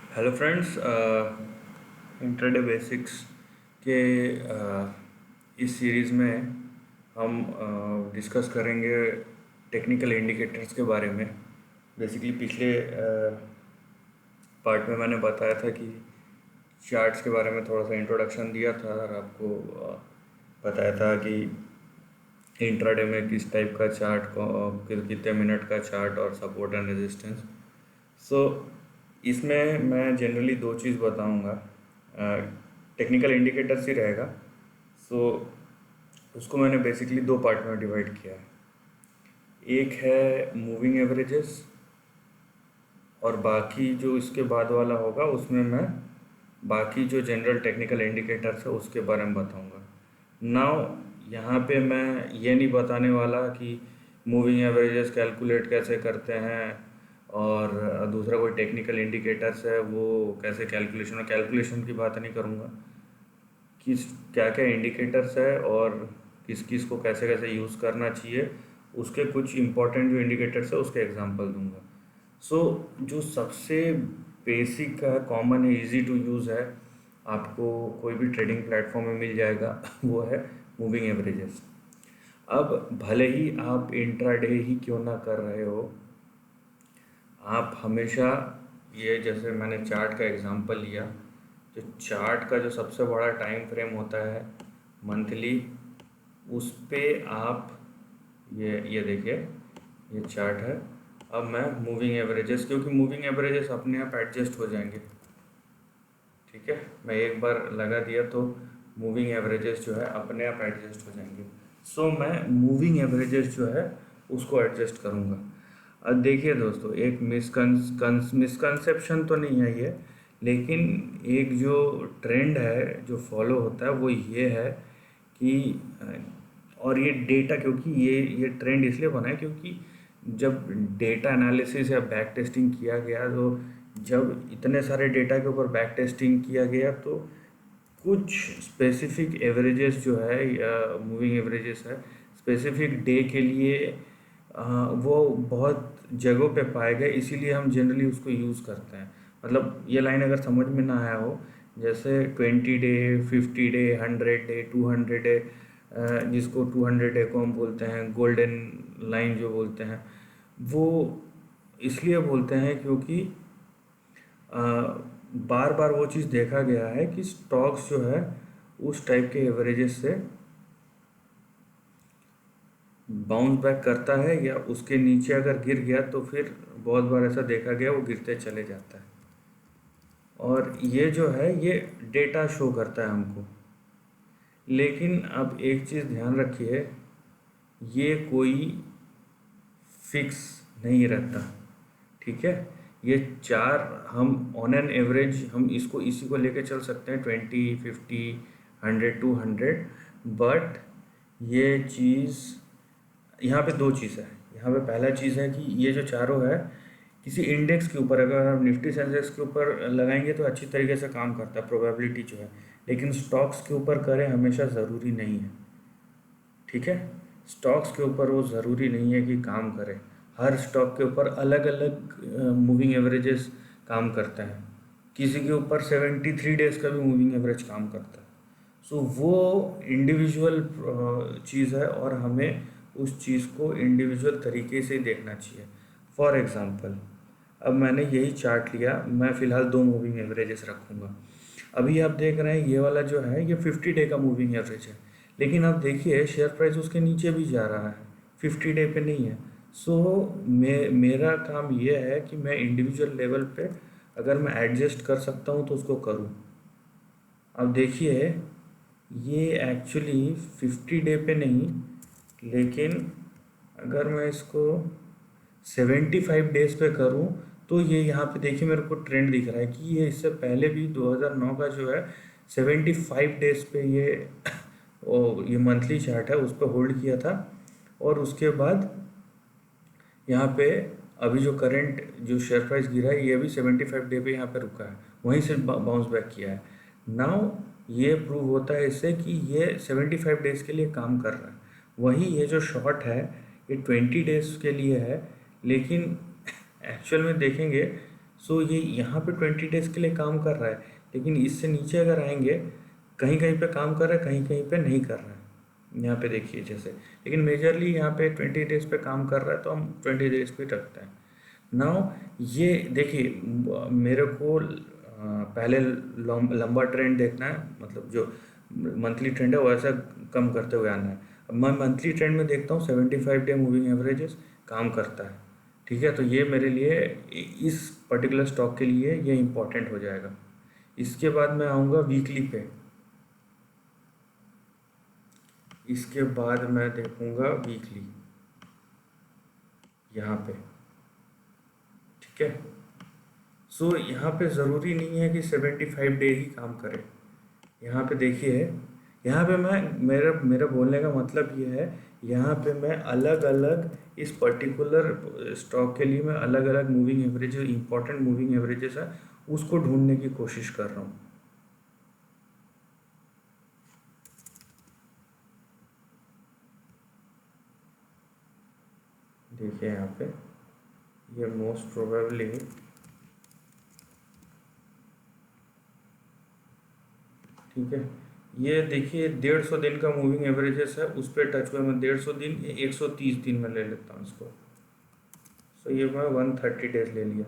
Hello friends, intraday basics के इस series में हम डिस्कस करेंगे टेक्निकल इंडिकेटर्स के बारे में। बेसिकली पिछले पार्ट में मैंने बताया था कि चार्ट्स के बारे में थोड़ा सा इंट्रोडक्शन दिया था और आपको बताया था कि इंट्राडे में किस टाइप का चार्ट कितने मिनट का चार्ट और सपोर्ट एंड रेजिस्टेंस। सो इसमें मैं जनरली दो चीज़ बताऊंगा। टेक्निकल इंडिकेटर्स ही रहेगा। सो उसको मैंने बेसिकली दो पार्ट में डिवाइड किया है। एक है मूविंग एवरेजेस और बाकी जो इसके बाद वाला होगा उसमें मैं बाकी जो जनरल टेक्निकल इंडिकेटर्स है उसके बारे में बताऊंगा। नाउ यहाँ पे मैं ये नहीं बताने वाला कि मूविंग एवरेजेस कैलकुलेट कैसे करते हैं और दूसरा कोई टेक्निकल इंडिकेटर्स है वो कैसे कैलकुलेशन की बात नहीं करूँगा। किस क्या क्या इंडिकेटर्स है और किस किस को कैसे कैसे यूज़ करना चाहिए, उसके कुछ इंपॉर्टेंट जो इंडिकेटर्स है उसके एग्जांपल दूंगा। सो जो सबसे बेसिक है, कॉमन है, इजी टू यूज़ है, आपको कोई भी ट्रेडिंग प्लेटफॉर्म में मिल जाएगा वो है मूविंग एवरेजेस। अब भले ही आप इंट्राडे ही क्यों ना कर रहे हो, आप हमेशा ये जैसे मैंने चार्ट का एग्जांपल लिया, जो चार्ट का जो सबसे बड़ा टाइम फ्रेम होता है मंथली, उस पे आप ये देखिए, ये चार्ट है। अब मैं मूविंग एवरेजेस, क्योंकि मूविंग एवरेजेस अपने आप एडजस्ट हो जाएंगे, ठीक है, मैं एक बार लगा दिया तो मूविंग एवरेजेस जो है अपने आप एडजस्ट हो जाएंगे। सो मैं मूविंग एवरेजेस जो है उसको एडजस्ट करूँगा। अब देखिए दोस्तों, एक मिसकंसेप्शन तो नहीं है ये, लेकिन एक जो ट्रेंड है जो फॉलो होता है वो ये है कि और ये डेटा, क्योंकि ये ट्रेंड इसलिए बना है क्योंकि जब डेटा एनालिसिस या बैक टेस्टिंग किया गया, तो जब इतने सारे डेटा के ऊपर बैक टेस्टिंग किया गया तो कुछ स्पेसिफिक एवरेजेस जो है या मूविंग एवरेजेस है स्पेसिफिक डे के लिए, वो बहुत जगहों पे पाए गए, इसीलिए हम जनरली उसको यूज़ करते हैं। मतलब ये लाइन अगर समझ में ना आया हो, जैसे 20 डे, 50 डे, 100 डे, 200 डे, जिसको 200 डे को हम बोलते हैं गोल्डन लाइन जो बोलते हैं, वो इसलिए बोलते हैं क्योंकि बार बार वो चीज़ देखा गया है कि स्टॉक्स जो है उस टाइप के एवरेजेस से बाउंस बैक करता है, या उसके नीचे अगर गिर गया तो फिर बहुत बार ऐसा देखा गया वो गिरते चले जाता है। और ये जो है ये डेटा शो करता है हमको। लेकिन अब एक चीज़ ध्यान रखिए, ये कोई फिक्स नहीं रहता, ठीक है। ये चार हम ऑन एन एवरेज हम इसको इसी को लेके चल सकते हैं, 20, 50, 100, 200। बट ये चीज़, यहाँ पे दो चीज़ है। यहाँ पे पहला चीज़ है कि ये जो चारों है किसी इंडेक्स के ऊपर, अगर आप निफ्टी सेंसेक्स के ऊपर लगाएंगे तो अच्छी तरीके से काम करता है, प्रोबेबिलिटी जो है। लेकिन स्टॉक्स के ऊपर करें हमेशा ज़रूरी नहीं है, ठीक है। स्टॉक्स के ऊपर वो ज़रूरी नहीं है कि काम करे। हर स्टॉक के ऊपर अलग अलग मूविंग एवरेजेस काम करता है। किसी के ऊपर 73 डेज़ का भी मूविंग एवरेज काम करता है। सो वो इंडिविजुअल चीज़ है और हमें उस चीज़ को इंडिविजुअल तरीके से देखना चाहिए। फॉर एग्ज़ाम्पल, अब मैंने यही चार्ट लिया, मैं फ़िलहाल दो मूविंग एवरेजेस रखूँगा। अभी आप देख रहे हैं ये वाला जो है ये 50 डे का मूविंग एवरेज है, लेकिन आप देखिए शेयर प्राइस उसके नीचे भी जा रहा है, 50 डे पे नहीं है। सो मेरा काम ये है कि मैं इंडिविजुअल लेवल पे अगर मैं एडजस्ट कर सकता हूँ तो उसको करूँ। अब देखिए, ये एक्चुअली 50 डे पे नहीं, लेकिन अगर मैं इसको 75 डेज़ पे करूँ तो ये यहाँ पे देखिए मेरे को ट्रेंड दिख रहा है कि ये इससे पहले भी 2009 का जो है 75 डेज़ पे ये मंथली चार्ट है उस पर होल्ड किया था। और उसके बाद यहाँ पे अभी जो करंट जो शेयर प्राइस गिरा है ये भी 75 डे पे यहाँ पे रुका है, वहीं से बाउंस बैक किया है। नाउ ये प्रूव होता है इससे कि ये 75 डेज़ के लिए काम कर रहा है। वही ये जो शॉर्ट है ये 20 डेज़ के लिए है, लेकिन एक्चुअल में देखेंगे सो ये यहाँ पे 20 डेज़ के लिए काम कर रहा है, लेकिन इससे नीचे अगर आएंगे, कहीं कहीं पे काम कर रहा है, कहीं कहीं पे नहीं कर रहा है। यहाँ पे देखिए जैसे, लेकिन मेजरली यहाँ पे 20 डेज़ पे काम कर रहा है, तो हम 20 डेज़ पे रखते हैं। नाउ ये देखिए, मेरे को पहले लंबा ट्रेंड देखना है, मतलब जो मंथली ट्रेंड है वैसा कम करते हुए आना है। अब मैं मंथली ट्रेंड में देखता हूँ 75 डे मूविंग एवरेजेस काम करता है, ठीक है। तो ये मेरे लिए इस पर्टिकुलर स्टॉक के लिए ये इम्पोर्टेंट हो जाएगा। इसके बाद मैं आऊँगा वीकली पे, इसके बाद मैं देखूँगा वीकली यहाँ पे, ठीक है। सो यहाँ पे ज़रूरी नहीं है कि 75 डे ही काम करे। यहाँ पे देखिए, यहाँ पे मैं मेरा मेरा बोलने का मतलब ये है, यहाँ पे मैं अलग अलग इस पर्टिकुलर स्टॉक के लिए मैं अलग अलग moving averages, important moving averages है उसको ढूंढने की कोशिश कर रहा हूँ। देखिए यहाँ पे ये मोस्ट प्रोबेबली, ठीक है, ये देखिए 150 दिन का मूविंग एवरेजेस है, उस पर टच हुआ मैं 150 दिन, 130 दिन में ले लेता हूँ इसको। सो ये मैं 130 डेज ले लिया,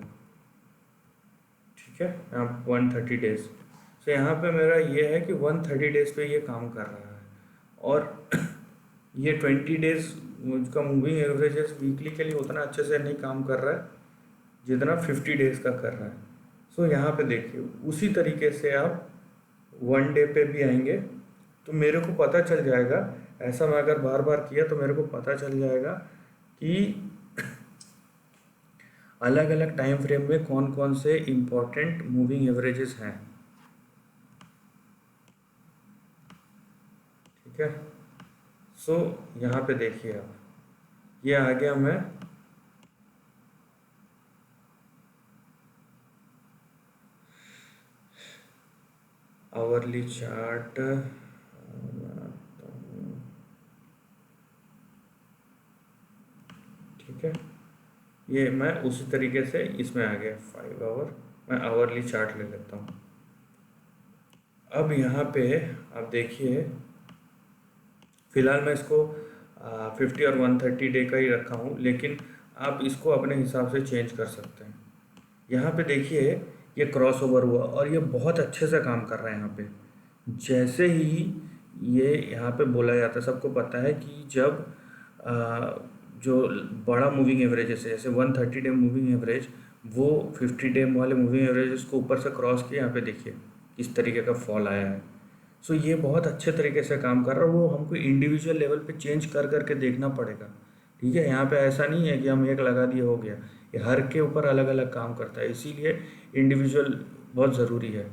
ठीक है, यहाँ 130 डेज। सो यहाँ पे मेरा ये है कि 130 डेज पे ये काम कर रहा है, और ये 20 डेज का मूविंग एवरेजेस वीकली के लिए उतना अच्छे से नहीं काम कर रहा है जितना 50 डेज का कर रहा है। सो यहाँ पे देखिए उसी तरीके से आप 1 डे पे भी आएंगे तो मेरे को पता चल जाएगा, ऐसा मैं अगर बार बार किया तो मेरे को पता चल जाएगा कि अलग अलग टाइम फ्रेम में कौन कौन से इम्पोर्टेंट मूविंग एवरेजेस हैं, ठीक है। सो यहाँ पे देखिए आप, ये आ गया मैं आवरली चार्ट, ठीक है, ये मैं उसी तरीके से इसमें आ गया 5 आवर, मैं आवरली चार्ट ले लेता हूँ। अब यहाँ पे आप देखिए, फिलहाल मैं इसको 50 और 130 डे का ही रखा हूँ, लेकिन आप इसको अपने हिसाब से चेंज कर सकते हैं। यहाँ पे देखिए ये क्रॉस ओवर हुआ और ये बहुत अच्छे से काम कर रहा है। यहाँ पे जैसे ही ये यहाँ पे बोला जाता है, सबको पता है कि जब जो बड़ा मूविंग एवरेजेस है, जैसे 130 डे मूविंग एवरेज, वो 50 डे वाले मूविंग एवरेजेस को ऊपर से क्रॉस किया, यहाँ पे देखिए किस तरीके का फॉल आया है। सो ये बहुत अच्छे तरीके से काम कर रहा है, वो हमको इंडिविजुअल लेवल पे चेंज कर करके देखना पड़ेगा, ठीक है। यहाँ पे ऐसा नहीं है कि हम एक लगा दिए हो गया, ये हर के ऊपर अलग अलग काम करता है, इसीलिए इंडिविजुअल बहुत ज़रूरी है।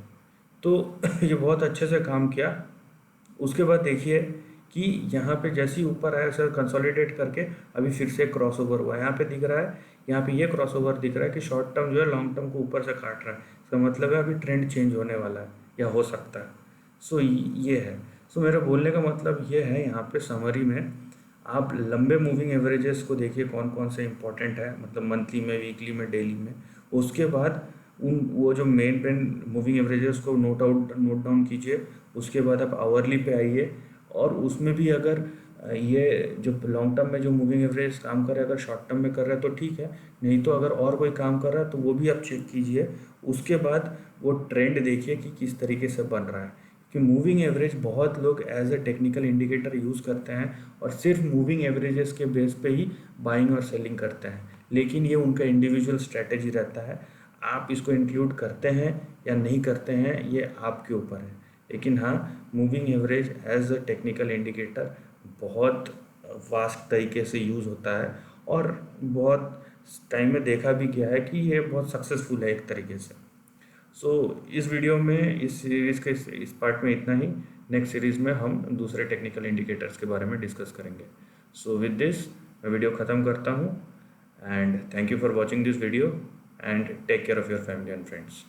तो ये बहुत अच्छे से काम किया। उसके बाद देखिए कि यहाँ पे जैसे ही ऊपर आया उसे कंसोलिडेट करके अभी फिर से क्रॉस ओवर हुआ, यहाँ पे दिख रहा है, यहाँ पे ये क्रॉस ओवर दिख रहा है कि शॉर्ट टर्म जो है लॉन्ग टर्म को ऊपर से काट रहा है, इसका मतलब है अभी ट्रेंड चेंज होने वाला है या हो सकता है। सो ये है। सो मेरे बोलने का मतलब ये है, यहाँ पे समरी में आप लंबे मूविंग एवरेजेस को देखिए कौन कौन से इंपॉर्टेंट है, मतलब मंथली में, वीकली में, डेली में। उसके बाद वो जो मेन मूविंग एवरेजेस को नोट डाउन कीजिए। उसके बाद आप आवरली पे आइए, और उसमें भी अगर ये जो लॉन्ग टर्म में जो मूविंग एवरेज काम कर रहा है, अगर शॉर्ट टर्म में कर रहा है तो ठीक है, नहीं तो अगर और कोई काम कर रहा है तो वो भी आप चेक कीजिए। उसके बाद वो ट्रेंड देखिए कि किस तरीके से बन रहा है, कि मूविंग एवरेज बहुत लोग as a technical indicator use करते हैं और सिर्फ मूविंग एवरेजेस के बेस पे ही बाइंग और सेलिंग करते हैं, लेकिन ये उनका इंडिविजुअल स्ट्रैटेजी रहता है। आप इसको इंक्लूड करते हैं या नहीं करते हैं ये आपके ऊपर है, लेकिन हाँ, moving average as a technical indicator बहुत वास्ट तरीके से यूज़ होता है, और बहुत टाइम में देखा भी गया है कि ये बहुत सक्सेसफुल है एक तरीके से। सो इस वीडियो में, इस सीरीज़ के इस पार्ट में इतना ही। नेक्स्ट सीरीज़ में हम दूसरे टेक्निकल इंडिकेटर्स के बारे में डिस्कस करेंगे। सो विद दिस मैं वीडियो ख़त्म करता हूँ, and thank you for watching this video, and take care of your family and friends.